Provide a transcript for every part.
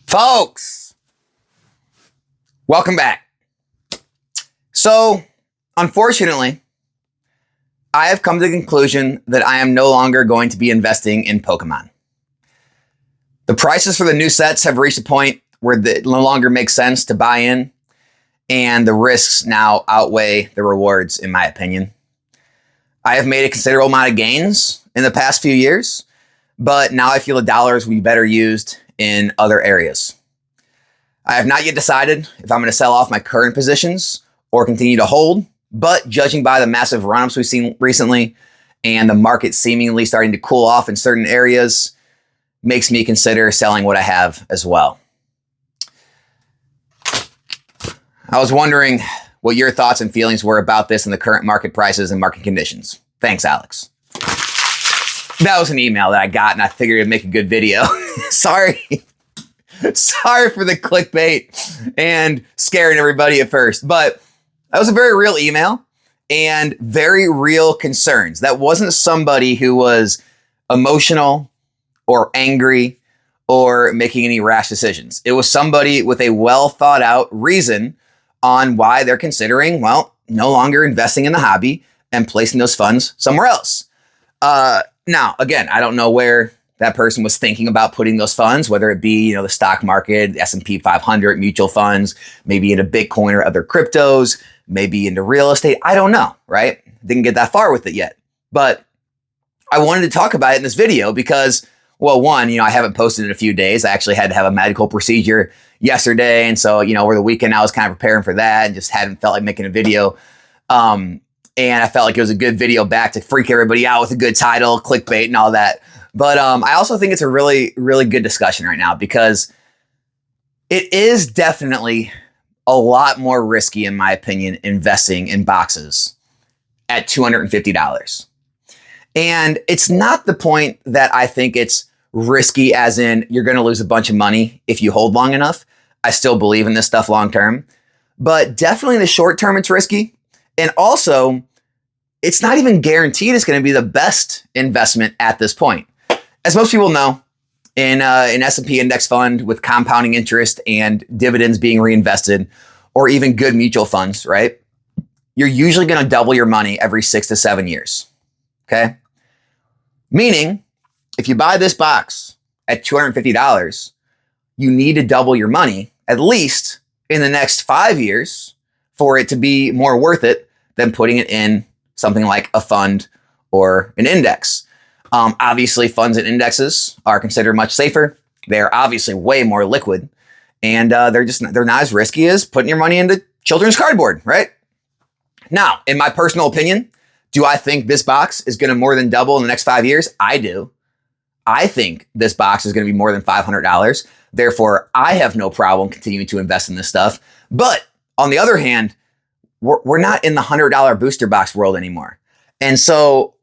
Folks, welcome back. So, unfortunately, I have come to the conclusion that I am no longer going to be investing in Pokemon. The prices for the new sets have reached a point where it no longer makes sense to buy in, and the risks now outweigh the rewards, in my opinion. I have made a considerable amount of gains in the past few years, but now I feel the dollars will be better used in other areas. I have not yet decided if I'm going to sell off my current positions or continue to hold, but judging by the massive run-ups we've seen recently and the market seemingly starting to cool off in certain areas, makes me consider selling what I have as well. I was wondering what your thoughts and feelings were about this in the current market prices and market conditions. Thanks, Alex. That was an email that I got, and I figured it'd make a good video. Sorry for the clickbait and scaring everybody at first, but that was a very real email and very real concerns. That wasn't somebody who was emotional or angry or making any rash decisions. It was somebody with a well thought out reason on why they're considering, well, no longer investing in the hobby and placing those funds somewhere else. Now, again, I don't know where that person was thinking about putting those funds, whether it be, the stock market, the S&P 500, mutual funds, maybe into Bitcoin or other cryptos, maybe into real estate. I don't know, right? Didn't get that far with it yet. But I wanted to talk about it in this video because, well, one, I haven't posted in a few days. I actually had to have a medical procedure yesterday. And so, over the weekend, I was kind of preparing for that and just hadn't felt like making a video. And I felt like it was a good video back to freak everybody out with a good title, clickbait and all that. But I also think it's a really, really good discussion right now because it is definitely a lot more risky, in my opinion, investing in boxes at $250. And it's not the point that I think it's risky as in you're going to lose a bunch of money if you hold long enough. I still believe in this stuff long term, but definitely in the short term, it's risky. And also, it's not even guaranteed it's going to be the best investment at this point. As most people know, in an S&P index fund with compounding interest and dividends being reinvested, or even good mutual funds, right? You're usually going to double your money every 6 to 7 years. Okay? Meaning, if you buy this box at $250, you need to double your money at least in the next 5 years for it to be more worth it than putting it in something like a fund or an index. Obviously, funds and indexes are considered much safer. They're obviously way more liquid, and they're not as risky as putting your money into children's cardboard, right? Now, in my personal opinion, do I think this box is going to more than double in the next 5 years? I do. I think this box is going to be more than $500. Therefore, I have no problem continuing to invest in this stuff. But on the other hand, we're not in the $100 booster box world anymore. And so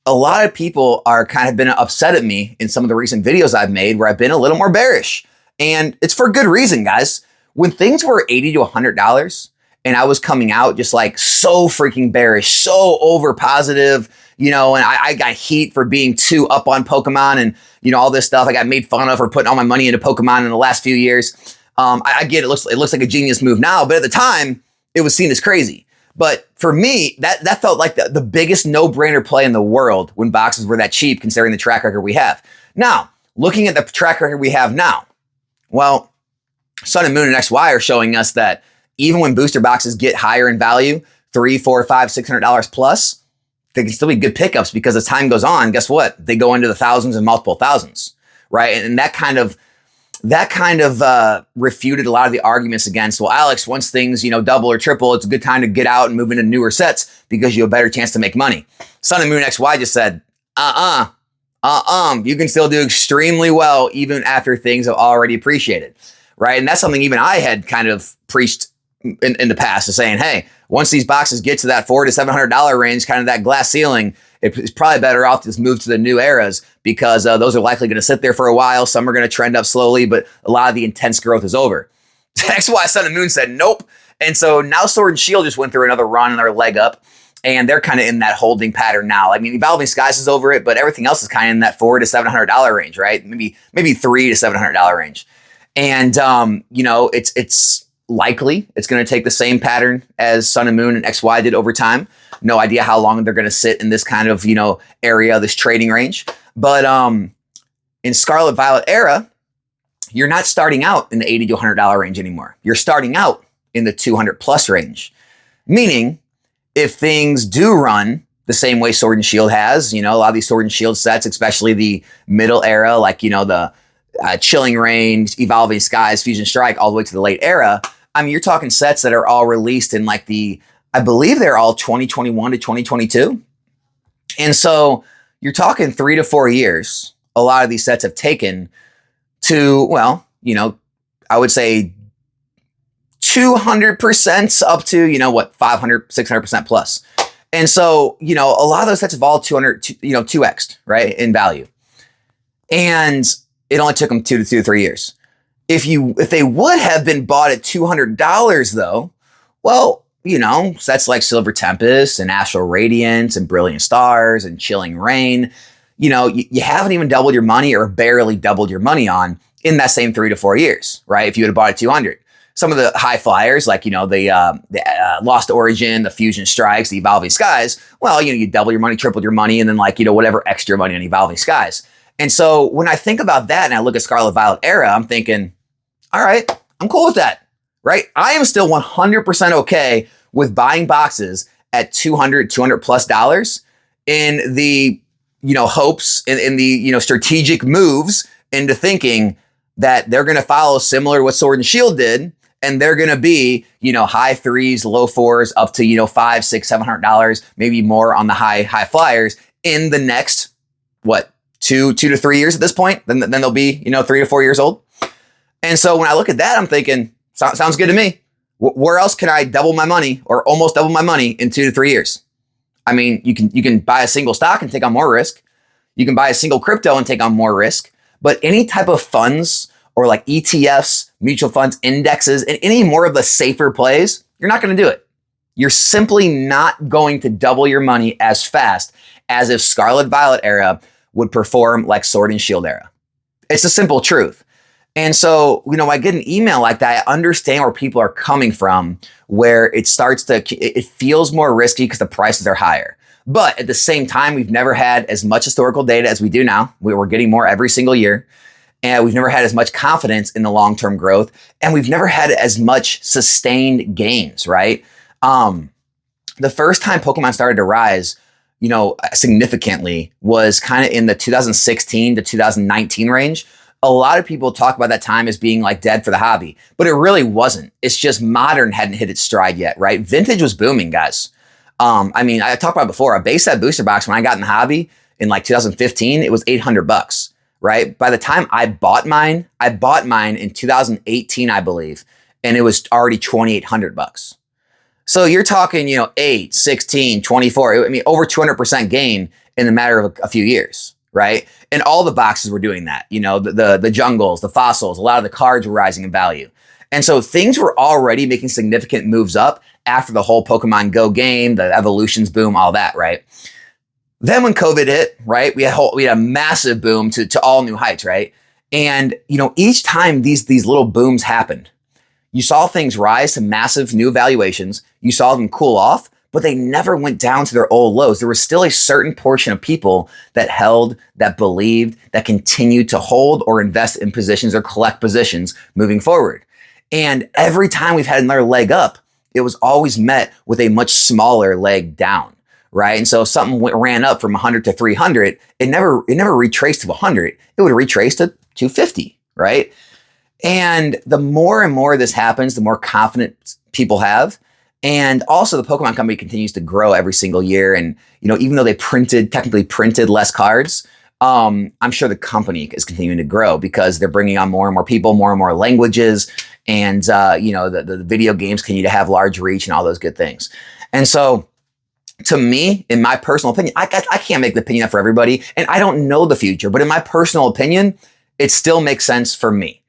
a lot of people are kind of been upset at me in some of the recent videos I've made where I've been a little more bearish. And it's for good reason, guys. When things were $80 to $100 and I was coming out just like so freaking bearish, so over positive, and I got heat for being too up on Pokemon and, all this stuff. I got made fun of for putting all my money into Pokemon in the last few years. I get it. It looks like a genius move now, but at the time it was seen as crazy. But for me, that felt like the biggest no-brainer play in the world when boxes were that cheap, considering the track record we have. Now, looking at the track record we have now, well, Sun and Moon and XY are showing us that even when booster boxes get higher in value, $300, $400, $500, $600 plus, they can still be good pickups because as time goes on, guess what? They go into the thousands and multiple thousands, right? And that kind of refuted a lot of the arguments against, well, Alex, once things, double or triple, it's a good time to get out and move into newer sets because you have a better chance to make money. Sun and Moon XY just said, you can still do extremely well even after things have already appreciated, right? And that's something even I had kind of preached in the past, is saying, hey, once these boxes get to that $400 to $700 range, kind of that glass ceiling, it's probably better off to just move to the new eras because those are likely going to sit there for a while. Some are going to trend up slowly, but a lot of the intense growth is over. XY Sun and Moon said nope. And so now Sword and Shield just went through another run and their leg up, and they're kind of in that holding pattern now. I mean, Evolving Skies is over it, but everything else is kind of in that $400 to $700 range, right? Maybe $300 to $700 range. And, it's likely it's going to take the same pattern as Sun and Moon and XY did over time. No idea how long they're going to sit in this kind of, area, this trading range. But in Scarlet Violet era, you're not starting out in the $80 to $100 range anymore. You're starting out in the 200 plus range. Meaning, if things do run the same way Sword and Shield has, a lot of these Sword and Shield sets, especially the middle era, like, the Chilling Reign, Evolving Skies, Fusion Strike, all the way to the late era. I mean, you're talking sets that are all released in like I believe they're all 2021 to 2022. And so you're talking 3 to 4 years. A lot of these sets have taken to, I would say 200% up to, 500, 600% plus. And so, a lot of those sets have all 2x'd, right, in value. And it only took them 2 to 3 years. If they would have been bought at $200 though, well, sets like Silver Tempest and Astral Radiance and Brilliant Stars and Chilling Reign, you haven't even doubled your money or barely doubled your money on in that same 3 to 4 years, right? If you would have bought at 200. Some of the high flyers, like, the Lost Origin, the Fusion Strikes, the Evolving Skies, well, you double your money, tripled your money, and then whatever extra money on Evolving Skies. And so when I think about that and I look at Scarlet Violet era, I'm thinking, all right, I'm cool with that, right? I am still 100% okay with buying boxes at $200 plus dollars in the, hopes in the, strategic moves into thinking that they're going to follow similar to what Sword and Shield did. And they're going to be, high threes, low fours, up to, $500, $600, $700, maybe more on the high flyers in the next, 2 to 3 years at this point. Then they'll be, 3 to 4 years old. And so when I look at that, I'm thinking, sounds good to me. Where else can I double my money or almost double my money in 2 to 3 years? I mean, you can buy a single stock and take on more risk. You can buy a single crypto and take on more risk. But any type of funds or like ETFs, mutual funds, indexes, and any more of the safer plays, you're not going to do it. You're simply not going to double your money as fast as if Scarlet Violet era would perform like Sword and Shield era. It's a simple truth. And so, when I get an email like that, I understand where people are coming from, where it feels more risky because the prices are higher. But at the same time, we've never had as much historical data as we do now. We're getting more every single year. And we've never had as much confidence in the long-term growth. And we've never had as much sustained gains, right? The first time Pokemon started to rise, significantly was kind of in the 2016 to 2019 range. A lot of people talk about that time as being like dead for the hobby, but it really wasn't. It's just modern hadn't hit its stride yet, right? Vintage was booming, guys. I talked about it before, a base set booster box when I got in the hobby in like 2015, it was $800. Right? By the time I bought mine in 2018, I believe, and it was already $2,800. So you're talking, 8, 16, 24, over 200% gain in the matter of a few years, right? And all the boxes were doing that, the jungles, the fossils, a lot of the cards were rising in value. And so things were already making significant moves up after the whole Pokemon Go game, the evolutions boom, all that, right? Then when COVID hit, right, we had a massive boom to all new heights, right? And, each time these little booms happened, you saw things rise to massive new valuations. You saw them cool off, but they never went down to their old lows. There was still a certain portion of people that held, that believed, that continued to hold or invest in positions or collect positions moving forward. And every time we've had another leg up, it was always met with a much smaller leg down. Right. And so if something ran up from 100 to 300, it never retraced to 100. It would retrace to 250. Right. And the more and more this happens, the more confidence people have. And also the Pokemon company continues to grow every single year. And, even though they technically printed less cards, I'm sure the company is continuing to grow because they're bringing on more and more people, more and more languages. And, the video games continue to have large reach and all those good things. And so, to me, in my personal opinion, I can't make the opinion for everybody, and I don't know the future, but in my personal opinion, it still makes sense for me.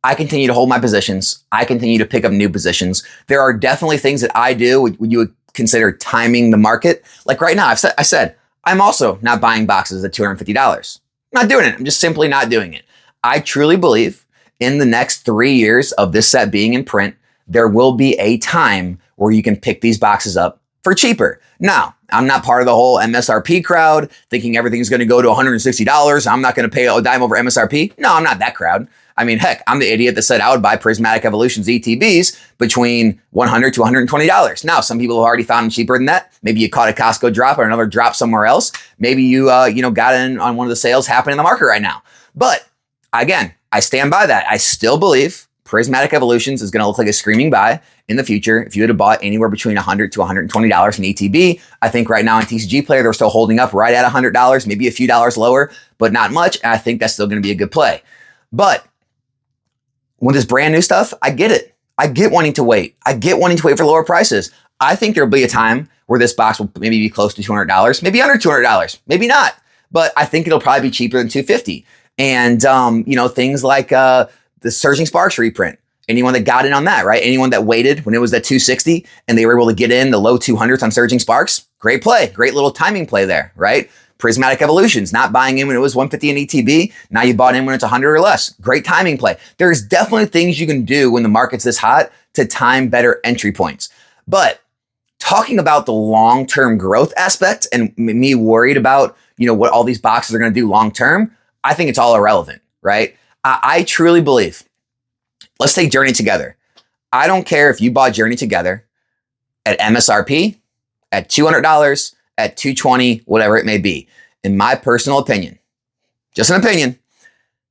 I continue to hold my positions. I continue to pick up new positions. There are definitely things that I do when you would consider timing the market. Like right now, I said, I'm also not buying boxes at $250. I'm not doing it. I'm just simply not doing it. I truly believe in the next 3 years of this set being in print, there will be a time where you can pick these boxes up for cheaper. Now, I'm not part of the whole MSRP crowd thinking everything's going to go to $160. I'm not going to pay a dime over MSRP. No, I'm not that crowd. I mean, heck, I'm the idiot that said I would buy Prismatic Evolutions ETBs between $100 to $120. Now, some people have already found them cheaper than that. Maybe you caught a Costco drop or another drop somewhere else. Maybe you, got in on one of the sales happening in the market right now. But again, I stand by that. I still believe Prismatic Evolutions is going to look like a screaming buy in the future. If you had bought anywhere between $100 to $120 in ETB, I think right now in TCG Player, they're still holding up right at $100, maybe a few dollars lower, but not much. And I think that's still going to be a good play. But with this brand new stuff, I get it. I get wanting to wait. I get wanting to wait for lower prices. I think there'll be a time where this box will maybe be close to $200, maybe under $200, maybe not. But I think it'll probably be cheaper than $250. And, things like the Surging Sparks reprint. Anyone that got in on that, right? Anyone that waited when it was at $260 and they were able to get in the low 200s on Surging Sparks, great play. Great little timing play there, right? Prismatic Evolutions, not buying in when it was 150 in ETB. Now you bought in when it's 100 or less. Great timing play. There's definitely things you can do when the market's this hot to time better entry points. But talking about the long-term growth aspect and me worried about, what all these boxes are going to do long-term, I think it's all irrelevant, right? I truly believe, let's take Journey Together. I don't care if you bought Journey Together at MSRP, at $200, at $220, whatever it may be. In my personal opinion, just an opinion,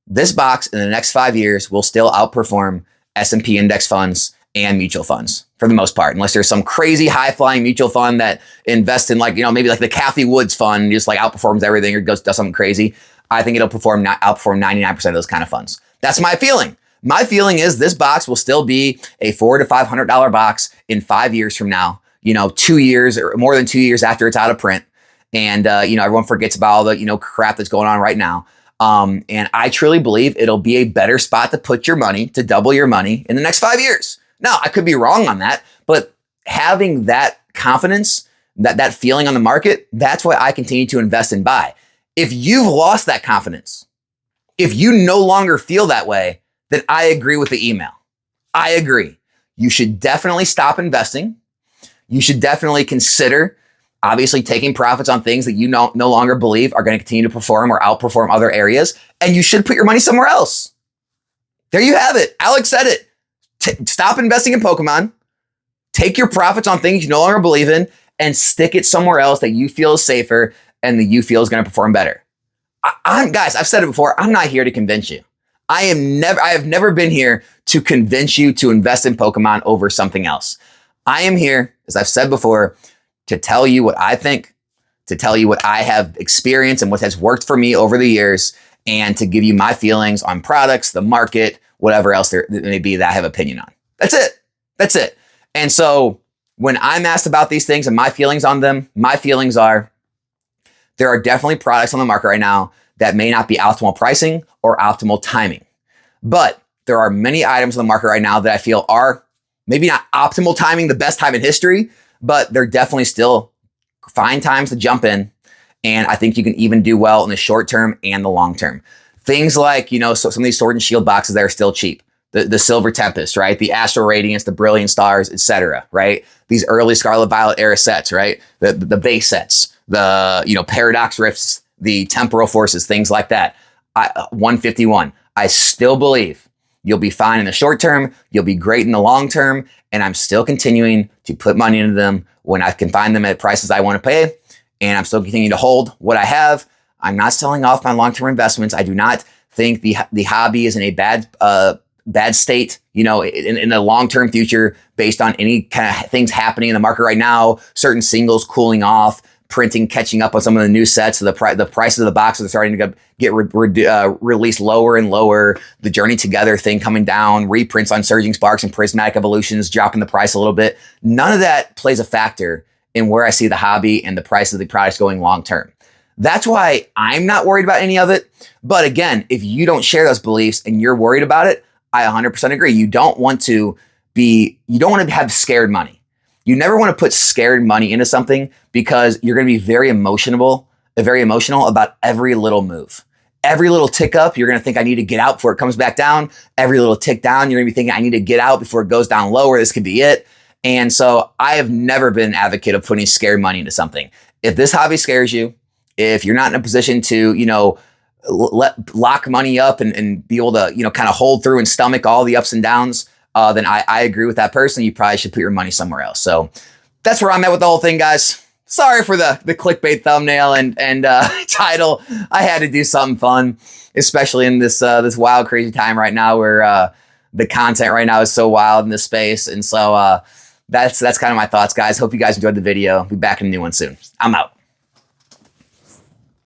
this box in the next 5 years will still outperform S&P index funds and mutual funds for the most part, unless there's some crazy high-flying mutual fund that invests in maybe like the Kathy Woods fund, just like outperforms everything or does something crazy. I think it'll outperform 99% of those kind of funds. That's my feeling. My feeling is this box will still be a $400 to $500 box in 5 years from now, 2 years or more than 2 years after it's out of print. And, everyone forgets about all the, crap that's going on right now. And I truly believe it'll be a better spot to put your money, to double your money in the next 5 years. Now, I could be wrong on that, but having that confidence, that feeling on the market, that's why I continue to invest and buy. If you've lost that confidence, if you no longer feel that way, then I agree with the email. I agree. You should definitely stop investing. You should definitely consider, obviously, taking profits on things that you no longer believe are going to continue to perform or outperform other areas. And you should put your money somewhere else. There you have it. Alex said it. Stop investing in Pokemon. Take your profits on things you no longer believe in and stick it somewhere else that you feel is safer and that you feel is going to perform better. Guys, I've said it before. I'm not here to convince you. I have never been here to convince you to invest in Pokemon over something else. I am here, as I've said before, to tell you what I think, to tell you what I have experienced and what has worked for me over the years, and to give you my feelings on products, the market, whatever else there may be that I have opinion on. That's it. That's it. And so when I'm asked about these things and my feelings on them, my feelings are there are definitely products on the market right now that may not be optimal pricing or optimal timing. But there are many items on the market right now that I feel are maybe not optimal timing, the best time in history, but they're definitely still fine times to jump in. And I think you can even do well in the short term and the long term. Things like, so some of these Sword and Shield boxes that are still cheap. The Silver Tempest, right? The Astral Radiance, the Brilliant Stars, etc., right? These early Scarlet Violet era sets, right? The base sets, the, Paradox Rifts, the Temporal Forces, things like that. 151. I still believe you'll be fine in the short term. You'll be great in the long term. And I'm still continuing to put money into them when I can find them at prices I want to pay. And I'm still continuing to hold what I have. I'm not selling off my long-term investments. I do not think the hobby is in a bad state, in the long-term future based on any kind of things happening in the market right now, certain singles cooling off, printing, catching up on some of the new sets. So the prices of the boxes are starting to get released lower and lower. The Journey Together thing coming down, reprints on Surging Sparks and Prismatic Evolutions dropping the price a little bit. None of that plays a factor in where I see the hobby and the price of the products going long-term. That's why I'm not worried about any of it. But again, if you don't share those beliefs and you're worried about it, I 100% agree. You don't want to have scared money. You never want to put scared money into something because you're going to be very emotional about every little move. every little tick up, you're going to think I need to get out before it comes back down. Every little tick down, you're going to be thinking I need to get out before it goes down lower. This could be it. And so I have never been an advocate of putting scary money into something. If this hobby scares you, if you're not in a position to, lock money up and be able to, kind of hold through and stomach all the ups and downs, then I agree with that person. You probably should put your money somewhere else. So that's where I'm at with the whole thing, guys. Sorry for the clickbait thumbnail and title. I had to do something fun, especially in this wild, crazy time right now where the content right now is so wild in this space. And so that's kind of my thoughts, guys. Hope you guys enjoyed the video. Be back in a new one soon. I'm out.